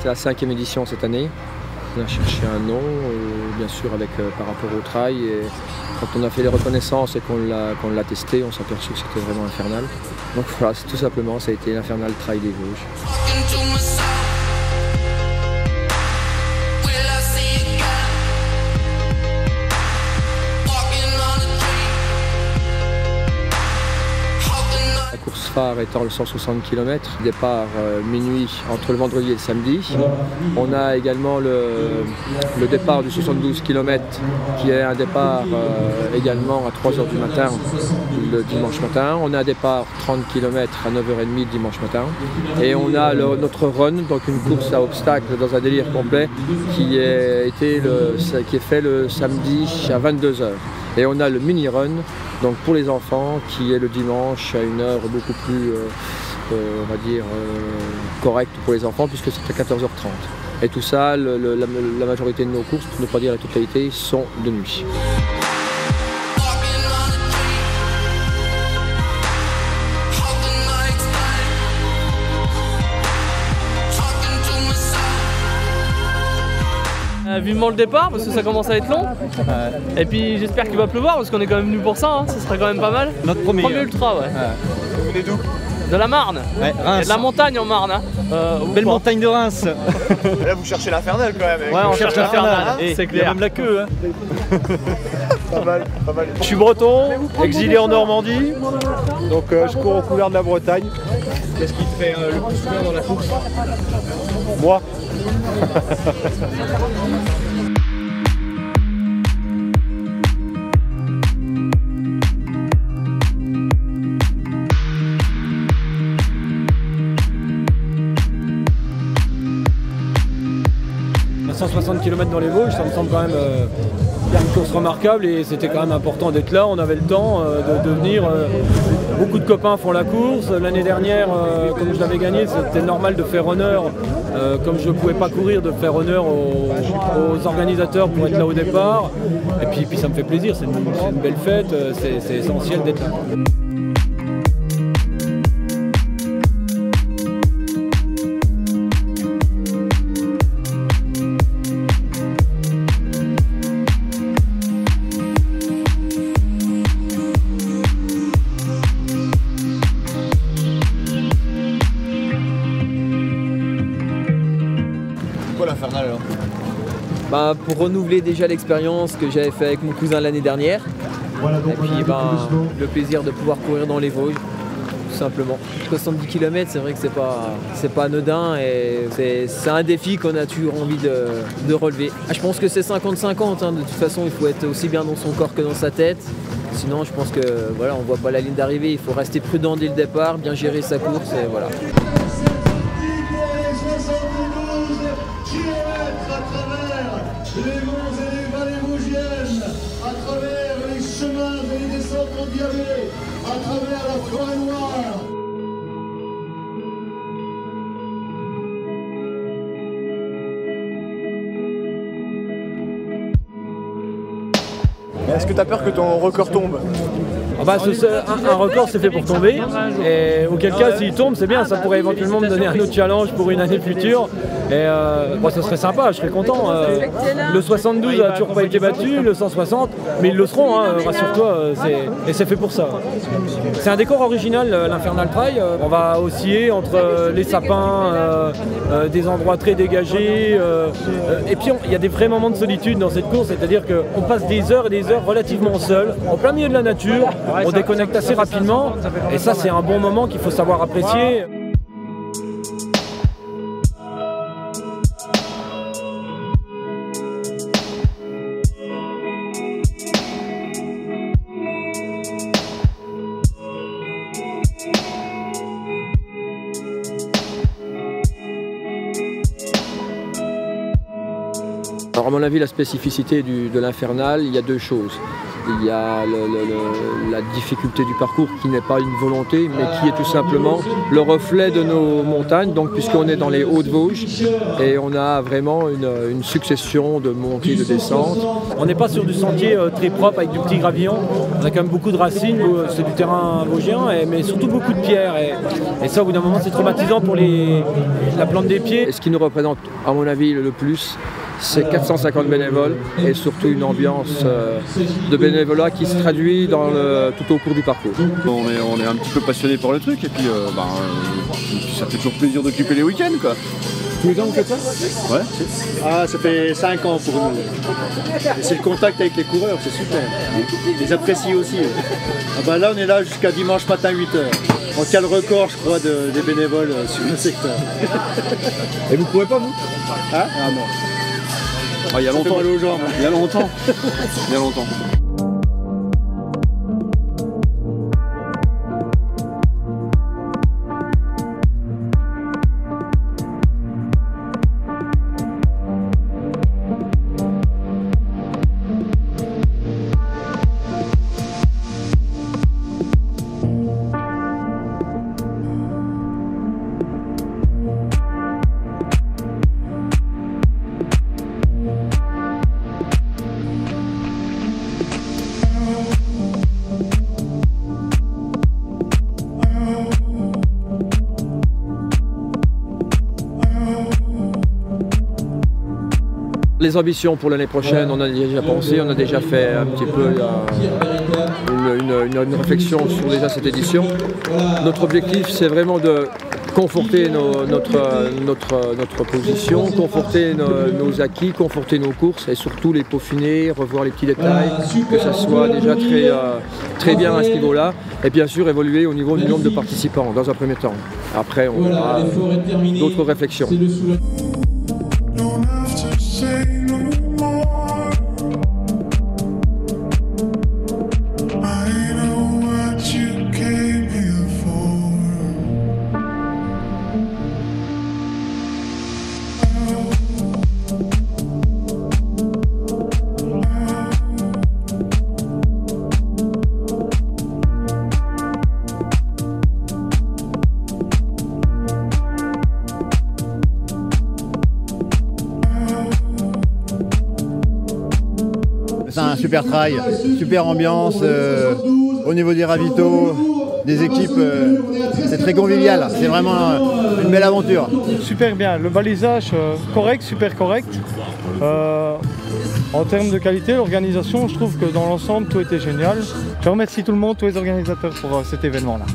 la 5e édition cette année. On a cherché un nom, bien sûr par rapport au trail. Et quand on a fait les reconnaissances et qu'on l'a testé, on s'est aperçu que c'était vraiment infernal. Donc voilà, tout simplement, ça a été l'Infernal Trail des Vosges. La course phare étant le 160 km, départ minuit entre le vendredi et le samedi. On a également le départ du 72 km qui est un départ également à 3 h du matin le dimanche matin. On a un départ 30 km à 9 h 30 le dimanche matin. Et on a notre run, donc une course à obstacles dans un délire complet qui est fait le samedi à 22 h. Et on a le mini-run, donc pour les enfants, qui est le dimanche à une heure beaucoup plus, on va dire, correcte pour les enfants, puisque c'est à 14 h 30. Et tout ça, la majorité de nos courses, pour ne pas dire la totalité, sont de nuit. Vivement le départ parce que ça commence à être long. Et puis j'espère qu'il va pleuvoir parce qu'on est quand même venu pour ça, hein. Ça serait quand même pas mal. Notre premier ultra, ouais. Vous venez d'où? De la Marne. Ouais, Reims. Et de la montagne en Marne. Hein. Belle montagne de Reims. Et là vous cherchez l'Infernal quand même. Ouais, on cherche l'Infernal. C'est clair. Il y a même la queue. Hein. Pas mal, pas mal. Je suis breton, exilé en Normandie, donc je cours aux couleurs de la Bretagne. Qu'est-ce qui te fait le plus peur dans la course? Moi. À 160 km dans les Vosges, ça me semble quand même une course remarquable et c'était quand même important d'être là. On avait le temps de venir. Beaucoup de copains font la course. L'année dernière, comme je l'avais gagné, c'était normal de faire honneur, comme je ne pouvais pas courir, de faire honneur aux organisateurs pour être là au départ. Et puis ça me fait plaisir, c'est une belle fête, c'est essentiel d'être là. L'Infernal alors? Bah, pour renouveler déjà l'expérience que j'avais fait avec mon cousin l'année dernière. Et puis le plaisir de pouvoir courir dans les Vosges, tout simplement. 70 km, c'est vrai que c'est pas anodin et c'est un défi qu'on a toujours envie de relever. Je pense que c'est 50-50, hein. De toute façon il faut être aussi bien dans son corps que dans sa tête. Sinon je pense que voilà, on voit pas la ligne d'arrivée, il faut rester prudent dès le départ, bien gérer sa course et voilà. À travers les monts et les vallées vosgiennes, à travers les chemins et les descentes endiablées, à travers la forêt noire. Est-ce que tu as peur que ton record tombe? Ah bah, un record c'est fait pour tomber, et auquel cas s'il tombe c'est bien, ça pourrait éventuellement me donner un autre challenge pour une année future. Et bon, ce serait sympa, je serais content. Le 72 n'a toujours pas été battu, le 160, mais ils le seront, hein, rassure-toi, et c'est fait pour ça. C'est un décor original, l'Infernal Trail. On va osciller entre les sapins, des endroits très dégagés, et puis il y a des vrais moments de solitude dans cette course, c'est-à-dire qu'on passe des heures et des heures relativement seuls, en plein milieu de la nature, on déconnecte assez rapidement, et ça c'est un bon moment qu'il faut savoir apprécier. Alors à mon avis, la spécificité de l'Infernal, il y a deux choses. Il y a la difficulté du parcours qui n'est pas une volonté, mais qui est tout simplement le reflet de nos montagnes, donc puisqu'on est dans les Hauts-de-Vosges et on a vraiment une succession de montées et de descentes. On n'est pas sur du sentier très propre avec du petit gravillon, on a quand même beaucoup de racines, c'est du terrain vosgien, mais surtout beaucoup de pierres. Et ça, au bout d'un moment, c'est traumatisant pour la plante des pieds. Et ce qui nous représente, à mon avis, le plus, c'est 450 bénévoles et surtout une ambiance de bénévolat qui se traduit tout au cours du parcours. On est un petit peu passionné par le truc et puis ça fait toujours plaisir d'occuper les week-ends, quoi. Tous les ans vous faites ça? Ouais. Ah, ça fait 5 ans pour nous. Et c'est le contact avec les coureurs, c'est super. Ils les apprécient aussi. Ah bah là, on est là jusqu'à dimanche matin 8h. On tient le record, je crois, des bénévoles sur le secteur. Et vous pouvez pas, vous? Hein? Ah non. Il y a longtemps. Ça fait mal aux jambes. Il y a longtemps. Il y a longtemps. Les ambitions pour l'année prochaine, on a déjà pensé, on a déjà fait un petit peu une réflexion sur déjà cette édition. Notre objectif, c'est vraiment de conforter notre position, conforter nos acquis, conforter nos courses et surtout les peaufiner, revoir les petits détails, que ça soit déjà très bien à ce niveau-là et bien sûr évoluer au niveau du nombre de participants dans un premier temps. Après, on aura d'autres réflexions. C'est un super trail, super ambiance, au niveau des ravitaux, des équipes, c'est très convivial, c'est vraiment une belle aventure. Super bien, le balisage correct, super correct. En termes de qualité, l'organisation, je trouve que dans l'ensemble tout était génial. Je remercie tout le monde, tous les organisateurs pour cet événement-là.